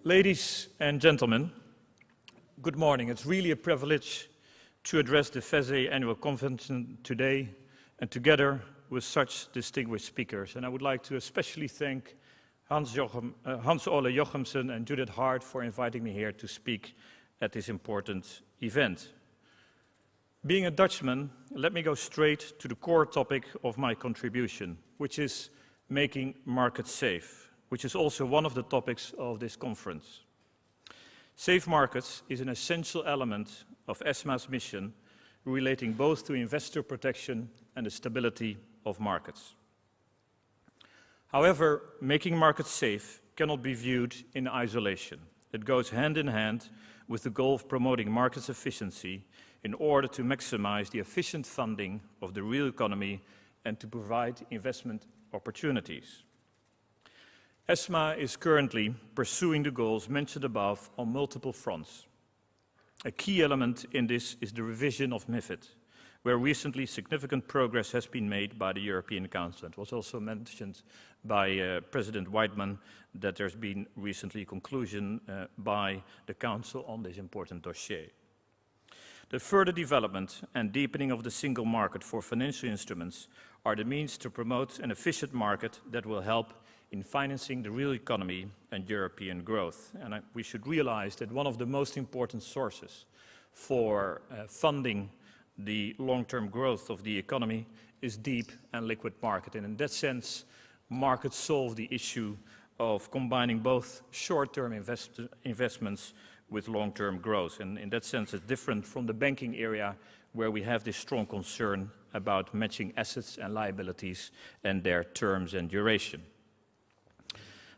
Ladies and gentlemen, good morning. It's really a privilege to address the FESE Annual Convention today and together with such distinguished speakers. And I would like to especially thank Hans-Ole Jochemsen and Judith Hart for inviting me here to speak at this important event. Being a Dutchman, let me go straight to the core topic of my contribution, which is making markets safe, which is also one of the topics of this conference. Safe markets is an essential element of ESMA's mission, relating both to investor protection and the stability of markets. However, making markets safe cannot be viewed in isolation. It goes hand in hand with the goal of promoting markets efficiency in order to maximize the efficient funding of the real economy and to provide investment opportunities. ESMA is currently pursuing the goals mentioned above on multiple fronts. A key element in this is the revision of MiFID, where recently significant progress has been made by the European Council. It was also mentioned by President Weidmann that there's been recently a conclusion by the Council on this important dossier. The further development and deepening of the single market for financial instruments are the means to promote an efficient market that will help in financing the real economy and European growth. And we should realize that one of the most important sources for funding the long-term growth of the economy is deep and liquid market. And in that sense, markets solve the issue of combining both short-term investments with long-term growth. And in that sense, it's different from the banking area where we have this strong concern about matching assets and liabilities and their terms and duration.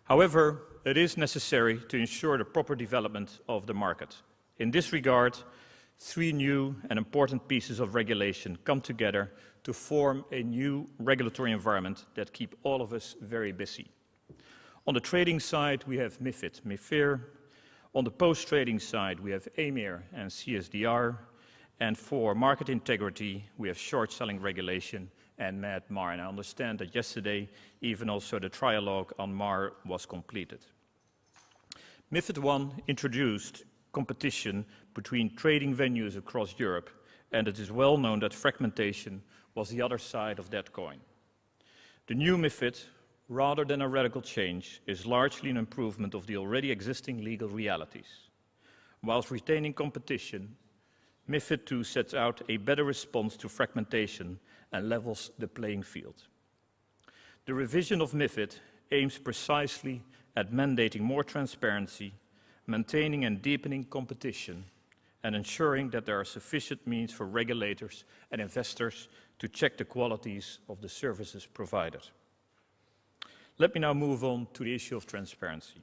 However, it is necessary to ensure the proper development of the market. In this regard, three new and important pieces of regulation come together to form a new regulatory environment that keep all of us very busy. On the trading side, we have MiFID, MiFIR. On the post-trading side, we have EMIR and CSDR. And for market integrity, we have short-selling regulation and MAD-MAR. And I understand that yesterday, even also the trialogue on MAR was completed. MiFID I introduced competition between trading venues across Europe, and it is well known that fragmentation was the other side of that coin. The new MiFID, rather than a radical change, is largely an improvement of the already existing legal realities. Whilst retaining competition, MiFID II sets out a better response to fragmentation and levels the playing field. The revision of MiFID aims precisely at mandating more transparency, maintaining and deepening competition, and ensuring that there are sufficient means for regulators and investors to check the qualities of the services provided. Let me now move on to the issue of transparency.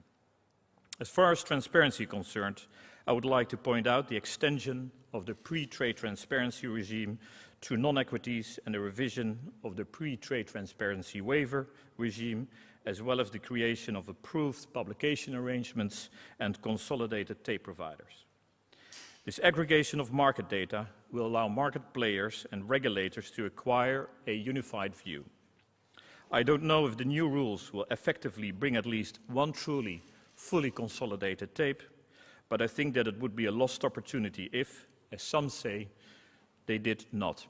As far as transparency is concerned, I would like to point out the extension of the pre-trade transparency regime to non-equities and the revision of the pre-trade transparency waiver regime, as well as the creation of approved publication arrangements and consolidated tape providers. This aggregation of market data will allow market players and regulators to acquire a unified view. I don't know if the new rules will effectively bring at least one truly fully consolidated tape, but I think that it would be a lost opportunity if, as some say, they did not.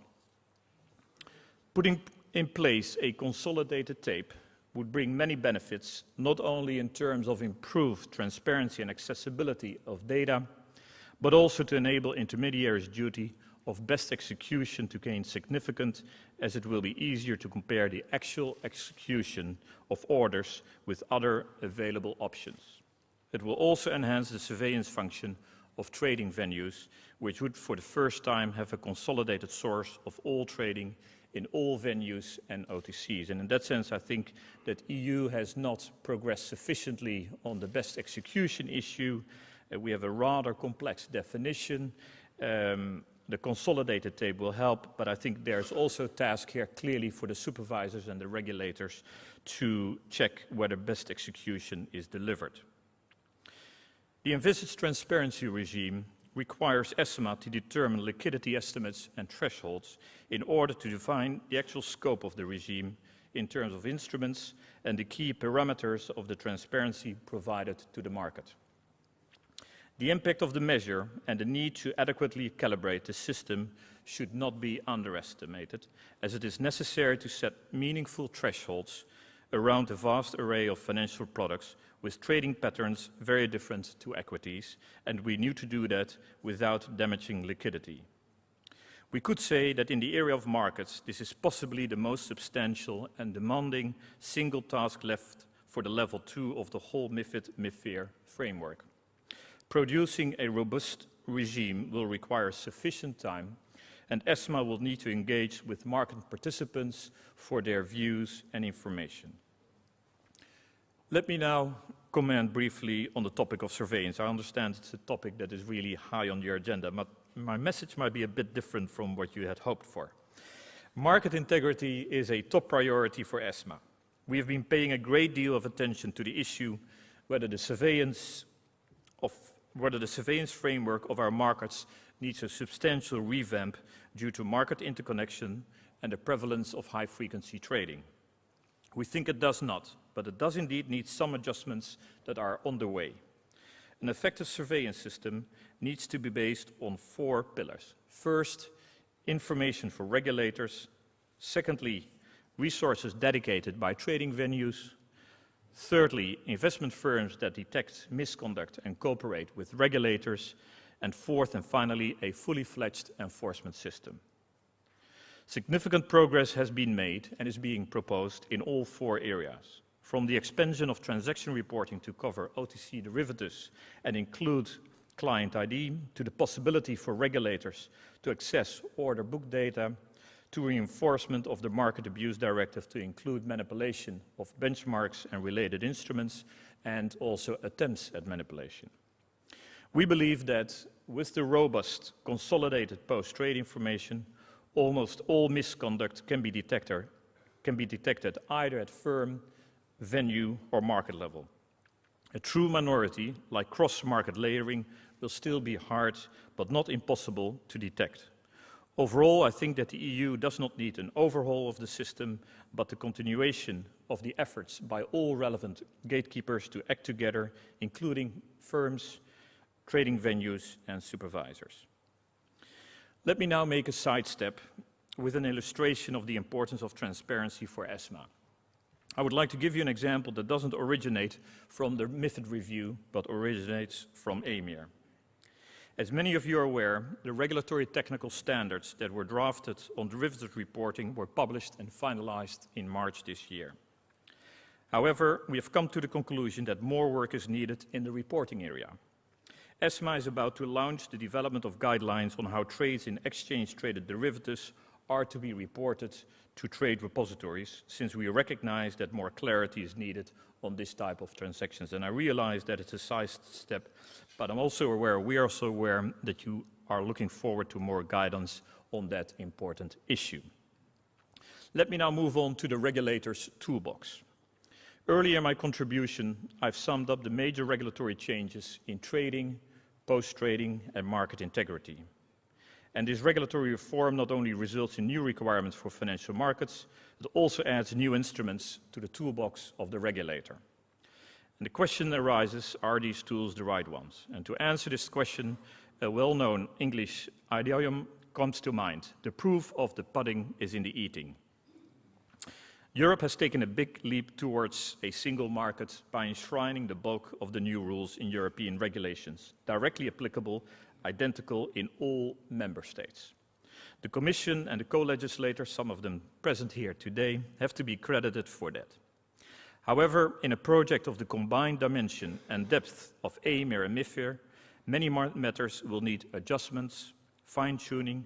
Putting in place a consolidated tape would bring many benefits, not only in terms of improved transparency and accessibility of data, but also to enable intermediaries' duty of best execution to gain significance, as it will be easier to compare the actual execution of orders with other available options. It will also enhance the surveillance function of trading venues, which would for the first time have a consolidated source of all trading in all venues and OTCs. And in that sense, I think that EU has not progressed sufficiently on the best execution issue. We have a rather complex definition. The consolidated tape will help, but I think there's also a task here clearly for the supervisors and the regulators to check whether best execution is delivered. The envisaged transparency regime requires ESMA to determine liquidity estimates and thresholds in order to define the actual scope of the regime in terms of instruments and the key parameters of the transparency provided to the market. The impact of the measure and the need to adequately calibrate the system should not be underestimated, as it is necessary to set meaningful thresholds around a vast array of financial products with trading patterns very different to equities, and we need to do that without damaging liquidity. We could say that in the area of markets, this is possibly the most substantial and demanding single task left for the level 2 of the whole MiFID/MiFIR framework. Producing a robust regime will require sufficient time, and ESMA will need to engage with market participants for their views and information. Let me now comment briefly on the topic of surveillance. I understand it's a topic that is really high on your agenda, but my message might be a bit different from what you had hoped for. Market integrity is a top priority for ESMA. We have been paying a great deal of attention to the issue whether the surveillance framework of our markets needs a substantial revamp due to market interconnection and the prevalence of high-frequency trading. We think it does not, but it does indeed need some adjustments that are on the way. An effective surveillance system needs to be based on 4 pillars. First, information for regulators. Secondly, resources dedicated by trading venues. Thirdly, investment firms that detect misconduct and cooperate with regulators. And fourth and finally, a fully fledged enforcement system. Significant progress has been made and is being proposed in all 4 areas, from the expansion of transaction reporting to cover OTC derivatives and include client ID, to the possibility for regulators to access order book data, to reinforcement of the Market Abuse Directive to include manipulation of benchmarks and related instruments, and also attempts at manipulation. We believe that with the robust, consolidated post-trade information, almost all misconduct can be detected either at firm, venue, or market level. A true minority, like cross-market layering, will still be hard but not impossible to detect. Overall, I think that the EU does not need an overhaul of the system, but the continuation of the efforts by all relevant gatekeepers to act together, including firms, trading venues, and supervisors. Let me now make a sidestep with an illustration of the importance of transparency for ESMA. I would like to give you an example that doesn't originate from the MiFID review, but originates from EMIR. As many of you are aware, the regulatory technical standards that were drafted on derivative reporting were published and finalized in March this year. However, we have come to the conclusion that more work is needed in the reporting area. ESMA is about to launch the development of guidelines on how trades in exchange-traded derivatives are to be reported to trade repositories, since we recognize that more clarity is needed on this type of transactions. And I realize that it's a side step, but we are also aware that you are looking forward to more guidance on that important issue. Let me now move on to the regulator's toolbox. Earlier in my contribution, I've summed up the major regulatory changes in trading, post-trading, and market integrity. And this regulatory reform not only results in new requirements for financial markets, it also adds new instruments to the toolbox of the regulator. And the question arises, are these tools the right ones? And to answer this question, a well-known English idiom comes to mind. The proof of the pudding is in the eating. Europe has taken a big leap towards a single market by enshrining the bulk of the new rules in European regulations, directly applicable, identical in all member states. The Commission and the co-legislators, some of them present here today, have to be credited for that. However, in a project of the combined dimension and depth of EMIR and MiFIR, many matters will need adjustments, fine-tuning,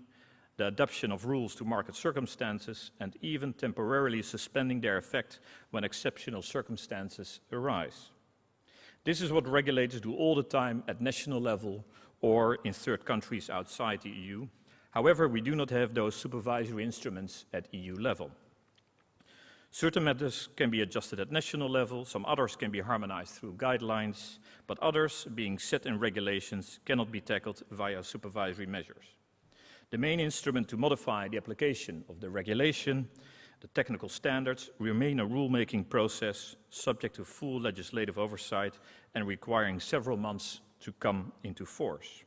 the adaptation of rules to market circumstances, and even temporarily suspending their effect when exceptional circumstances arise. This is what regulators do all the time at national level or in third countries outside the EU. However, we do not have those supervisory instruments at EU level. Certain matters can be adjusted at national level, some others can be harmonized through guidelines, but others, being set in regulations, cannot be tackled via supervisory measures. The main instrument to modify the application of the regulation, the technical standards, remain a rulemaking process subject to full legislative oversight and requiring several months to come into force.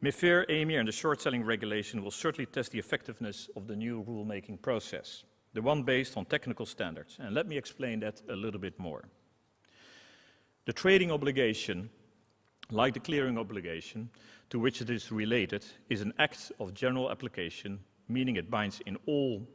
MiFIR, EMIR and the short-selling regulation will certainly test the effectiveness of the new rulemaking process, the one based on technical standards. And let me explain that a little bit more. The trading obligation, like the clearing obligation, to which it is related, is an act of general application, meaning it binds in all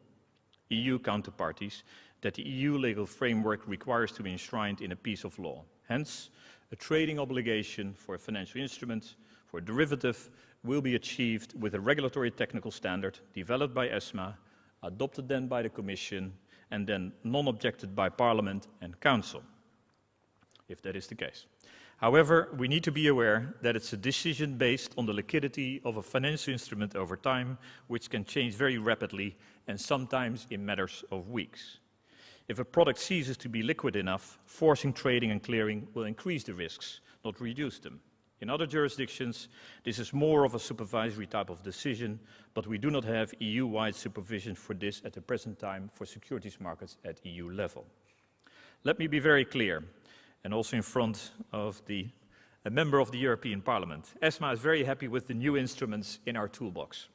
EU counterparties that the EU legal framework requires to be enshrined in a piece of law. Hence, a trading obligation for a financial instrument, for a derivative, will be achieved with a regulatory technical standard developed by ESMA, adopted then by the Commission, and then non-objected by Parliament and Council, if that is the case. However, we need to be aware that it's a decision based on the liquidity of a financial instrument over time, which can change very rapidly and sometimes in matters of weeks. If a product ceases to be liquid enough, forcing trading and clearing will increase the risks, not reduce them. In other jurisdictions, this is more of a supervisory type of decision, but we do not have EU-wide supervision for this at the present time for securities markets at EU level. Let me be very clear, and also in front of a member of the European Parliament. ESMA is very happy with the new instruments in our toolbox.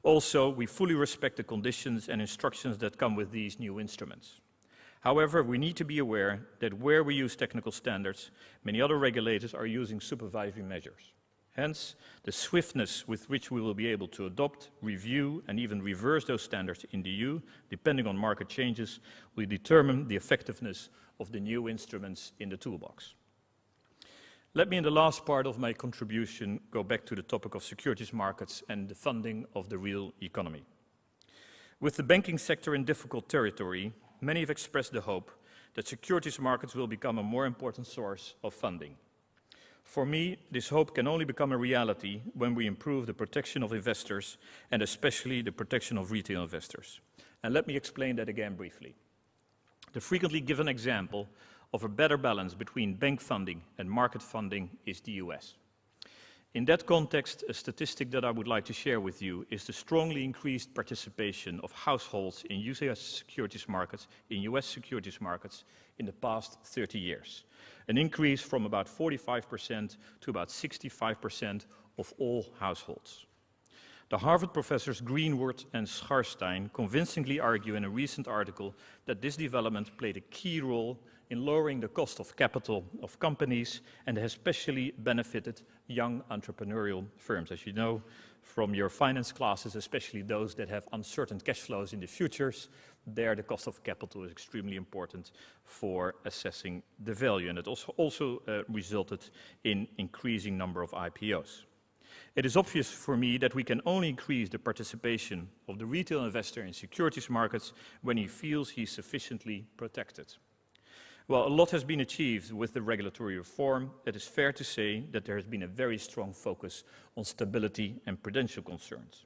Also, we fully respect the conditions and instructions that come with these new instruments. However, we need to be aware that where we use technical standards, many other regulators are using supervisory measures. Hence, the swiftness with which we will be able to adopt, review, and even reverse those standards in the EU, depending on market changes, will determine the effectiveness of the new instruments in the toolbox. Let me, in the last part of my contribution, go back to the topic of securities markets and the funding of the real economy. With the banking sector in difficult territory, many have expressed the hope that securities markets will become a more important source of funding. For me, this hope can only become a reality when we improve the protection of investors and especially the protection of retail investors. And let me explain that again briefly. The frequently given example of a better balance between bank funding and market funding is the US. In that context, a statistic that I would like to share with you is the strongly increased participation of households in US securities markets in the past 30 years. An increase from about 45% to about 65% of all households. The Harvard professors Greenwood and Scharstein convincingly argue in a recent article that this development played a key role in lowering the cost of capital of companies and has especially benefited young entrepreneurial firms. As you know from your finance classes, especially those that have uncertain cash flows in the futures, there the cost of capital is extremely important for assessing the value, and it also resulted in increasing number of IPOs. It is obvious for me that we can only increase the participation of the retail investor in securities markets when he feels he's sufficiently protected. Well, a lot has been achieved with the regulatory reform. It is fair to say that there has been a very strong focus on stability and prudential concerns.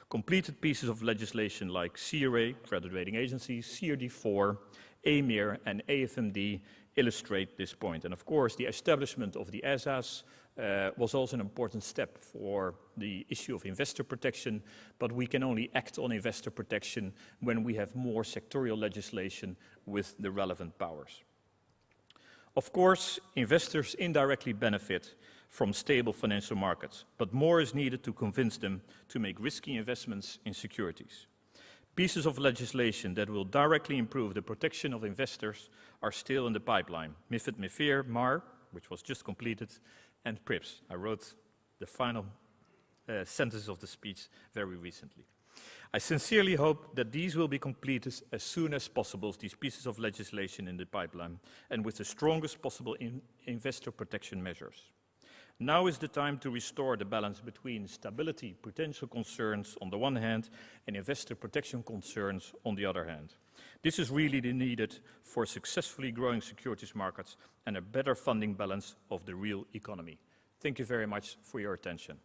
Completed pieces of legislation like CRA, credit rating agencies, CRD4, EMIR and AFMD illustrate this point. And of course, the establishment of the ESAs was also an important step for the issue of investor protection, but we can only act on investor protection when we have more sectorial legislation with the relevant powers. Of course, investors indirectly benefit from stable financial markets, but more is needed to convince them to make risky investments in securities. Pieces of legislation that will directly improve the protection of investors are still in the pipeline. MiFID, MiFIR, MAR, which was just completed, and PRIPS. I wrote the final sentence of the speech very recently. I sincerely hope that these will be completed as soon as possible, these pieces of legislation in the pipeline, and with the strongest possible investor protection measures. Now is the time to restore the balance between stability, potential concerns on the one hand, and investor protection concerns on the other hand. This is really needed for successfully growing securities markets and a better funding balance of the real economy. Thank you very much for your attention.